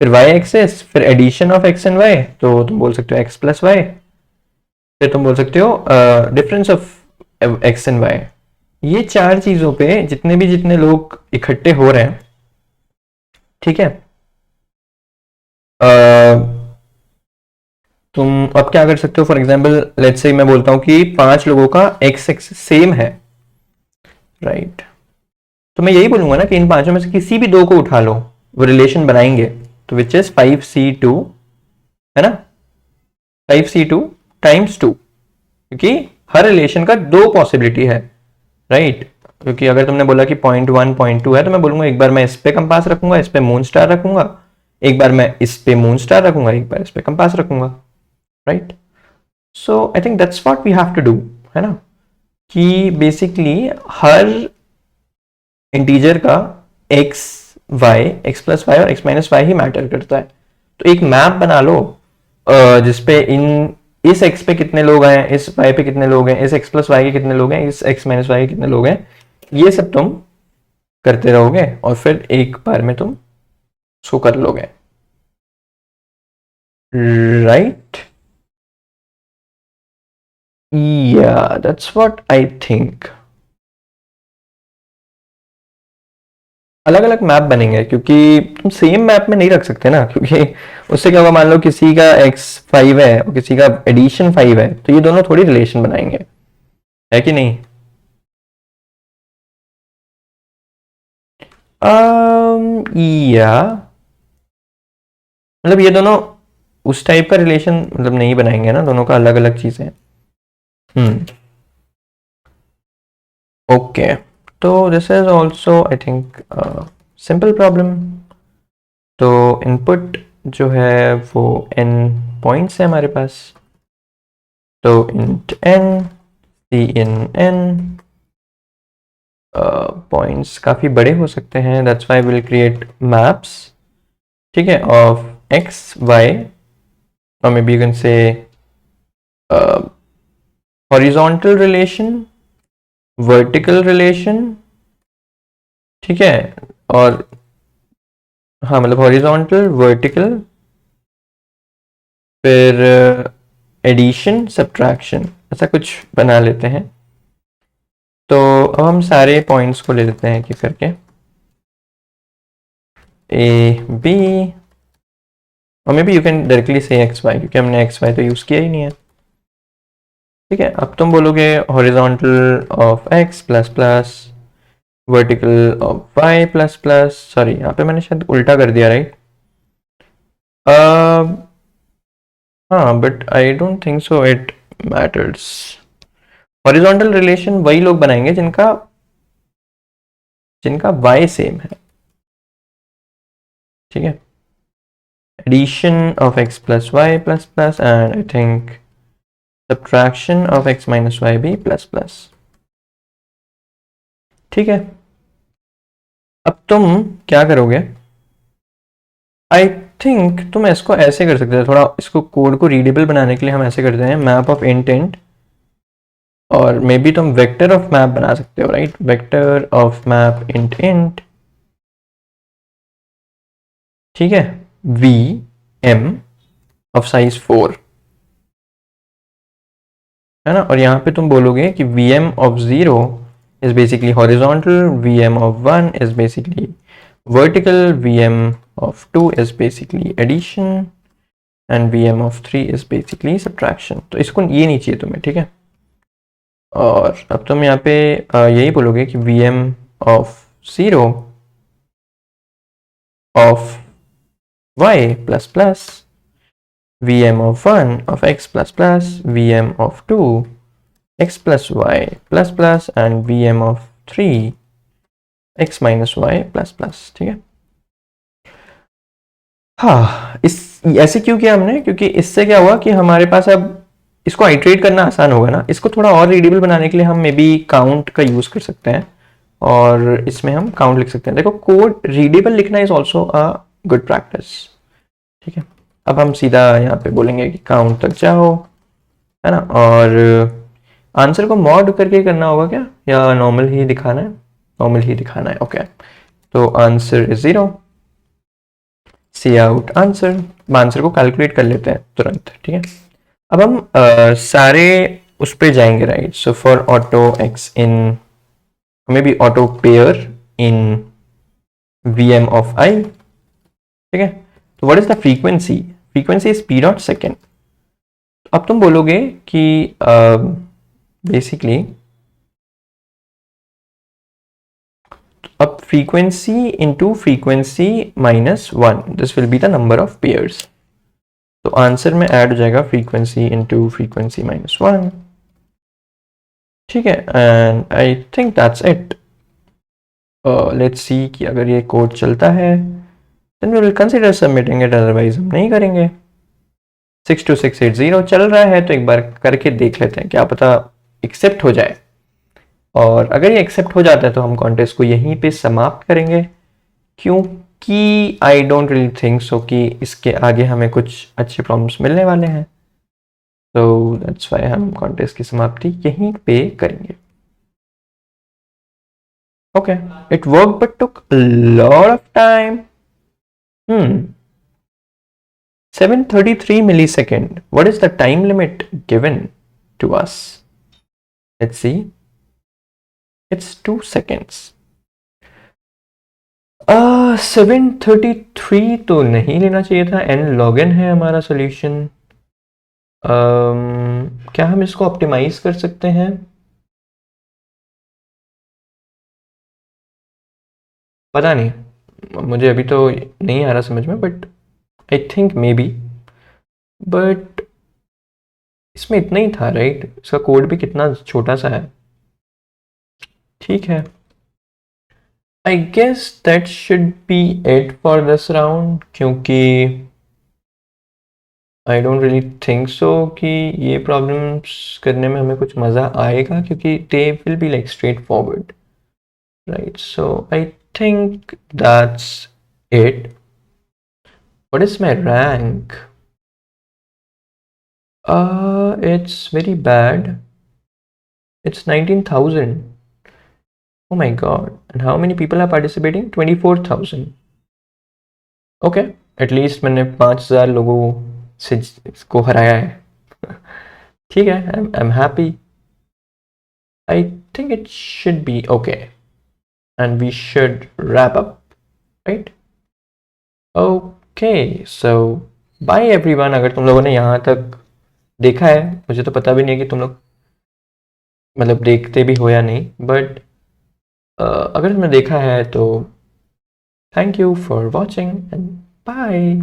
फिर y एक्सेस, फिर addition of x and y, तो तुम बोल सकते हो x प्लस वाई, फिर तुम बोल सकते हो difference of x and y। ये चार चीजों पे जितने लोग इकट्ठे हो रहे हैं, ठीक है, तुम अब क्या कर सकते हो? फॉर एग्जाम्पल लेट्स से मैं बोलता हूं कि 5 लोगों का x एक्सेस सेम है, राइट। तो मैं यही बोलूंगा ना कि इन पांचों में से किसी भी दो को उठा लो, वो रिलेशन बनाएंगे, तो विच इज 5c2, है ना, 5c2 टाइम्स 2, क्योंकि हर रिलेशन का दो पॉसिबिलिटी है, राइट। क्योंकि अगर तुमने बोला कि 0.1 0.2 है, तो मैं बोलूंगा एक बार मैं इस पे कंपास रखूंगा, इस पे मून स्टार रखूंगा, एक बार मैं इस पे मून स्टार रखूंगा, एक बार इस पे कंपास रखूंगा, right. So I think that's what we have to do, है ना, कि बेसिकली हर इंटीजर का X Y, X plus Y और एक्स माइनस वाई ही मैटर करता है। तो एक मैप बना लो जिसपे इस x पे कितने लोग हैं, इस y पे कितने लोग हैं, इस x प्लस वाई के कितने लोग हैं, इस x माइनस वाई के कितने लोग हैं, ये सब तुम करते रहोगे और फिर एक बार में तुम उसको कर लोगे, राइट। या दैट्स व्हाट आई थिंक। अलग अलग मैप बनेंगे, क्योंकि तुम सेम मैप में नहीं रख सकते ना, क्योंकि उससे क्या होगा, मान लो किसी का x5 है और किसी का एडिशन 5 है, तो ये दोनों थोड़ी रिलेशन बनाएंगे, है कि नहीं? या मतलब ये दोनों उस टाइप का रिलेशन मतलब नहीं बनाएंगे ना, दोनों का अलग अलग चीजें। ओके, तो this is also I think simple problem. तो इनपुट जो है वो n पॉइंट्स है हमारे पास, तो int n, c in n, points काफी बड़े हो सकते हैं, that's why will create maps, ठीक है, ऑफ x y, और may be you can say horizontal relation, vertical relation, ठीक है, और हाँ मतलब हॉरिजॉन्टल, वर्टिकल, फिर एडिशन सब्ट्रैक्शन ऐसा कुछ बना लेते हैं। तो अब हम सारे पॉइंट्स को ले लेते हैं कि करके ए बी, और may be you can directly से एक्स वाई, क्योंकि हमने एक्स वाई तो यूज़ किया ही नहीं है। ठीक है, अब तुम बोलोगे horizontal of X plus plus vertical of Y plus plus, sorry यहाँ पे मैंने शायद उल्टा कर दिया, राइट? हाँ, but I don't think so it matters. Horizontal relation वही लोग बनाएंगे जिनका जिनका y सेम है। ठीक है, addition of x plus Y plus plus and I think subtraction of x minus Y भी प्लस प्लस। ठीक है, अब तुम क्या करोगे? आई थिंक तुम इसको ऐसे कर सकते हो, थोड़ा इसको कोड को रीडेबल बनाने के लिए हम ऐसे करते हैं मैप ऑफ इंट इंट, और मे बी तुम वेक्टर ऑफ मैप बना सकते हो, right? Vector of map int int, ठीक है, वी एम ऑफ साइज 4 है ना, और यहाँ पे तुम बोलोगे कि V M of 0 is basically horizontal, V M of 1 is basically vertical, V M of 2 is basically addition and V M of 3 is basically subtraction. तो इसको ये नहीं चाहिए तुम्हें, ठीक है? और अब तुम यहाँ पे यही बोलोगे कि V M of 0 of y plus plus vm of 1 of x plus plus vm of 2 x plus y plus plus and vm of 3 x minus y plus plus। ठीक है, हाँ, इस ऐसे क्यों किया हमने? क्योंकि इससे क्या हुआ कि हमारे पास अब इसको आइट्रेट करना आसान होगा ना। इसको थोड़ा और रीडेबल बनाने के लिए हम मे बी काउंट का यूज कर सकते हैं, और इसमें हम काउंट लिख सकते हैं। देखो, कोड रीडेबल लिखना is also a good practice. ठीक है, अब हम सीधा यहाँ पे बोलेंगे कि काउंट तक जाओ, है ना, और आंसर को मॉड करके करना होगा क्या, या नॉर्मल ही दिखाना है? नॉर्मल ही दिखाना है, ओके। तो answer is 0, see out answer. Answer को कैलकुलेट कर लेते हैं तुरंत। ठीक है, अब हम सारे उस पे जाएंगे, right? So for auto X in may be auto pair in VM of I. ठीक है, तो what is the frequency? Frequency is P dot second. अब तुम बोलोगे कि बेसिकली अब frequency into frequency minus 1, this will be the number of pairs. तो answer में ऐड हो जाएगा फ्रीक्वेंसी इंटू फ्रीक्वेंसी माइनस 1। ठीक है, and I think that's it. Let's see कि अगर ये कोड चलता है then we will consider submitting it, otherwise हम नहीं करेंगे। 62680 चल रहा है, तो एक बार करके देख लेते हैं, क्या पता एक्सेप्ट हो जाए। और अगर ये एक्सेप्ट हो जाता है तो हम कॉन्टेस्ट को यहीं पे समाप्त करेंगे, क्योंकि I don't really think so कि इसके आगे हमें कुछ अच्छे प्रॉब्लम्स मिलने वाले हैं। तो दैट्स व्हाई हम कॉन्टेस्ट की समाप्ति यहीं पे करेंगे। Okay, it work but took lot of time. 733 millisecond. What is the time limit given to us? Let's see. It's 2 seconds. 733 तो नहीं लेना चाहिए था, n log n है हमारा सॉल्यूशन। क्या हम इसको ऑप्टिमाइज कर सकते हैं? पता नहीं, मुझे अभी तो नहीं आ रहा समझ में, but I think may be, but इसमें इतना ही था, राइट? इसका कोड भी कितना छोटा सा है। ठीक है, I guess that should be it for this round, क्योंकि I don't really think so कि ये प्रॉब्लम्स करने में हमें कुछ मज़ा आएगा, क्योंकि they will be like straight forward, right? So I think that's it. What is my rank? It's very bad. It's 19,000. Oh my god. And how many people are participating? 24,000. Okay. At least मैंने 5,000 लोगों से इसको हराया है। ठीक है, I am happy. I think it should be okay, and we should wrap up, right? Okay, so bye everyone. अगर तुम लोगों ने यहाँ तक देखा है, मुझे तो पता भी नहीं है कि तुम लोग मतलब देखते भी हो या नहीं, बट अगर तुमने देखा है तो thank you for watching and bye.